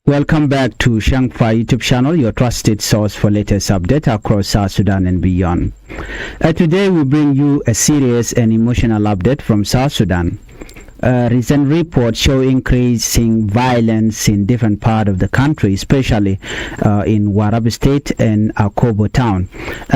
Welcome back to Changfied YouTube channel, your trusted source for latest updates across South Sudan and beyond. Today we bring you a serious and emotional update from South Sudan. Recent reports show increasing violence in different parts of the country, especially in Warab State and Akuba town.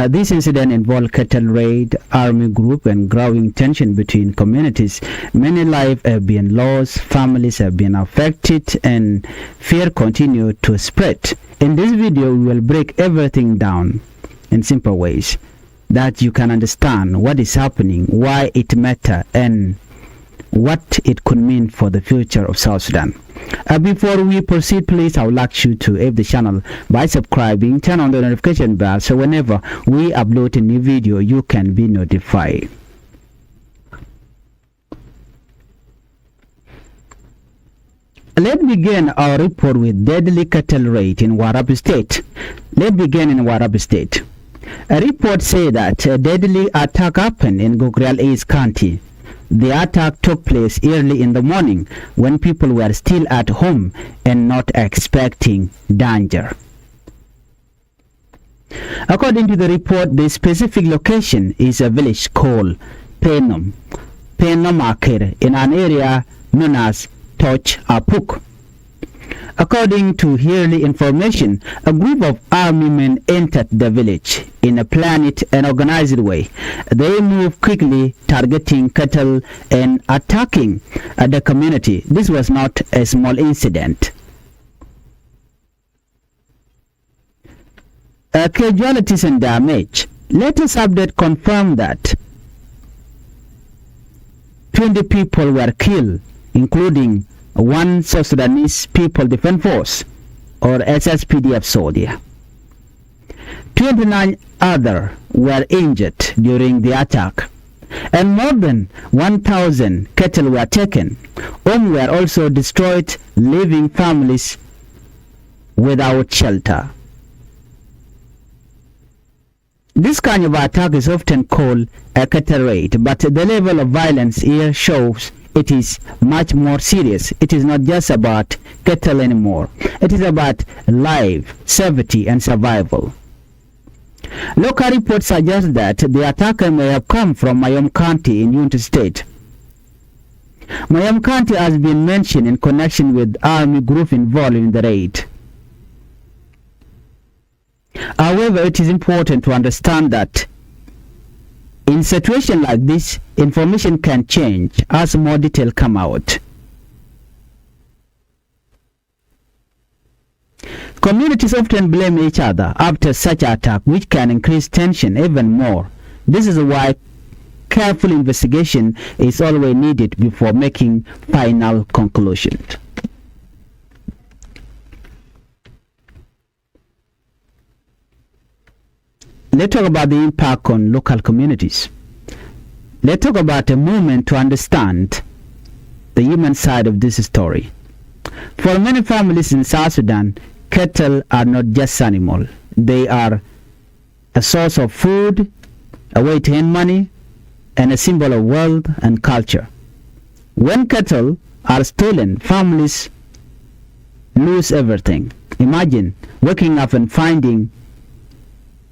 This incident involved cattle raid, army group, and growing tension between communities. Many lives have been lost, families have been affected, and fear continues to spread. In this video, we will break everything down in simple ways that you can understand what is happening, why it matters, and what it could mean for the future of South Sudan. Before we proceed, please, I would like you to help the channel by subscribing, turn on the notification bell so whenever we upload a new video, you can be notified. Let's begin our report with deadly cattle raid in Warab State. Let's begin in Warab State. A report says that a deadly attack happened in Gogrial East County. The attack took place early in the morning when people were still at home and not expecting danger. According to the report, the specific location is a village called Penom Akir in an area known as Toch Apuk. According to early information, a group of army men entered the village in a planned and organized way. They moved quickly, targeting cattle and attacking the community. This was not a small incident. Casualties and damage. Latest update confirmed that 20 people were killed, including one South Sudanese People Defense Force or SSPDF soldier. 29 others were injured during the attack, and more than 1,000 cattle were taken. Homes were also destroyed, leaving families without shelter. This kind of attack is often called a cattle raid, but the level of violence here shows it is much more serious. It is not just about cattle anymore. It is about life, safety, and survival. Local reports suggest that the attacker may have come from Mayom County in Unity State. Mayom County has been mentioned in connection with army group involved in the raid. However, it is important to understand that in situations like this, information can change as more detail come out. Communities often blame each other after such attack, which can increase tension even more. This is why careful investigation is always needed before making final conclusions. Let's talk about the impact on local communities. Let's talk about a moment to understand the human side of this story. For many families in South Sudan, cattle are not just animals. They are a source of food, a way to earn money, and a symbol of wealth and culture. When cattle are stolen, families lose everything. Imagine waking up and finding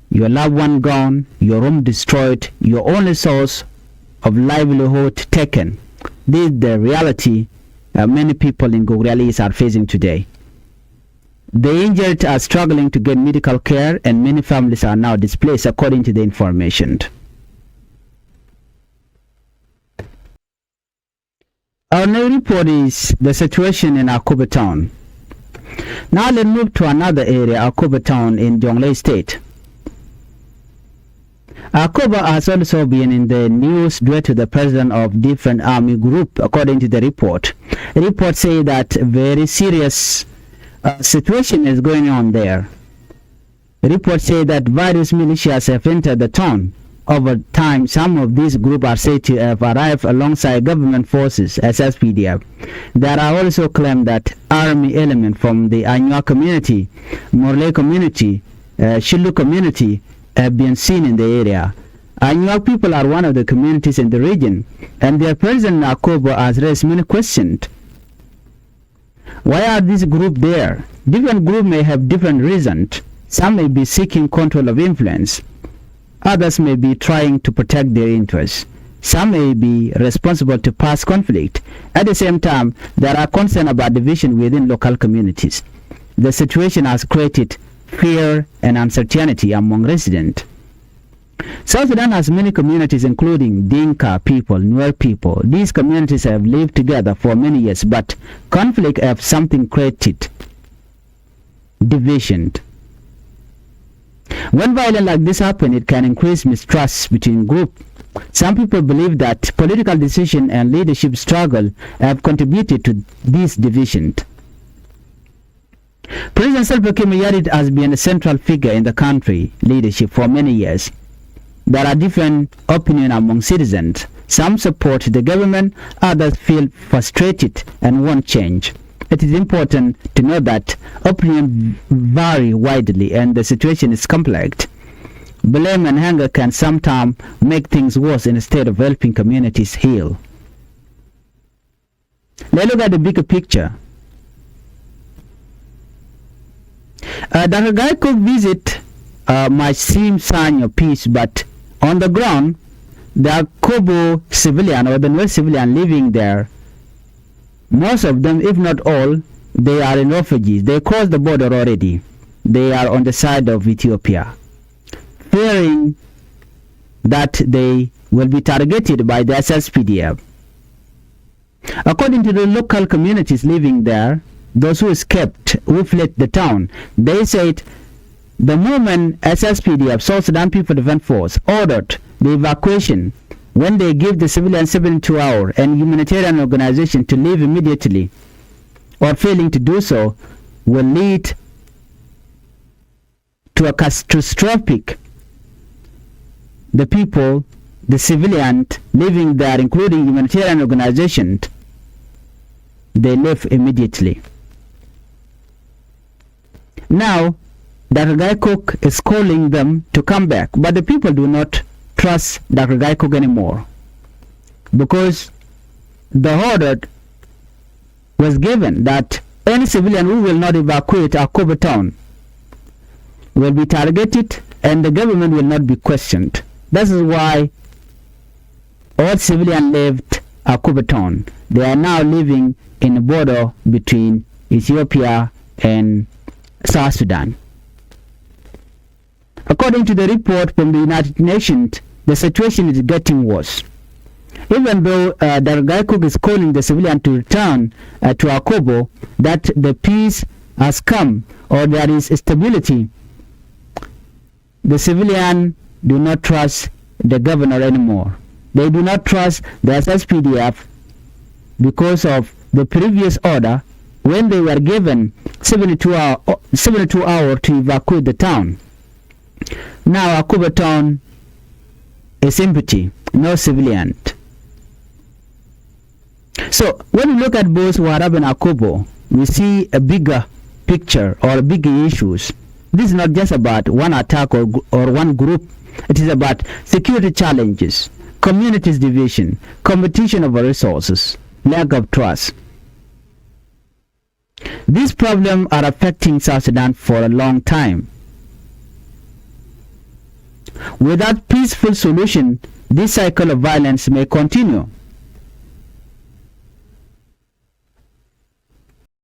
your loved one gone, your home destroyed, your only source of livelihood taken. This is the reality many people in Gogrial are facing today. The injured are struggling to get medical care, and many families are now displaced, according to the information. Our new report is the situation in Akuba town. Now let's move to another area, Akuba town in Jonglei State. Akuba has also been in the news due to the president of different army group, according to the report. The report says that a very serious situation is going on there. The report says that various militias have entered the town. Over time, some of these groups are said to have arrived alongside government forces, SSPDF. There are also claims that army elements from the Anywa community, Morley community, Shilu community, have been seen in the area. Anywa people are one of the communities in the region, and their presence in Akuba has raised many questions. Why are these groups there? Different groups may have different reasons. Some may be seeking control of influence. Others may be trying to protect their interests. Some may be responsible to past conflict. At the same time, there are concerns about division within local communities. The situation has created fear and uncertainty among residents. South Sudan has many communities, including Dinka people, Nuer people. These communities have lived together for many years, but conflict have something created division. When violence like this happens, it can increase mistrust between groups. Some people believe that political decision and leadership struggle have contributed to this division. President Salva Kiir has been a central figure in the country leadership for many years. There are different opinions among citizens. Some support the government, others feel frustrated and want change. It is important to know that opinions vary widely and the situation is complex. Blame and anger can sometimes make things worse instead of helping communities heal. Let's look at the bigger picture. Dr. Guy Cook visit might seem sign of peace, but on the ground, the Akuba civilian or the Nuer civilian living there, most of them, if not all, they are in refugees. They crossed the border already. They are on the side of Ethiopia, fearing that they will be targeted by the SSPDF. According to the local communities living there, those who escaped, who fled the town, they said the moment SSPDF, South Sudan People Defense Force, ordered the evacuation, when they give the civilian 72 hours and humanitarian organization to leave immediately, or failing to do so, will lead to a catastrophic. The people, the civilians living there, including humanitarian organizations, they left immediately. Now, Dr. Guy Cook is calling them to come back, but the people do not trust Dr. Guy Cook anymore, because the order was given that any civilian who will not evacuate Akuba town will be targeted and the government will not be questioned. This is why all civilians left Akuba town. They are now living in the border between Ethiopia and South Sudan. According to the report from the United Nations, the situation is getting worse. Even though Dr. Guy Cook is calling the civilian to return to Akuba, that the peace has come or there is stability, the civilian do not trust the governor anymore. They do not trust the SSPDF because of the previous order when they were given 72 hours to evacuate the town. Now Akuba town is empty, no civilian. So when we look at both Warab and Akuba, we see a bigger picture or bigger issues. This is not just about one attack or one group. It is about security challenges, communities division, competition over resources, lack of trust. These problems are affecting South Sudan for a long time. Without peaceful solution, this cycle of violence may continue.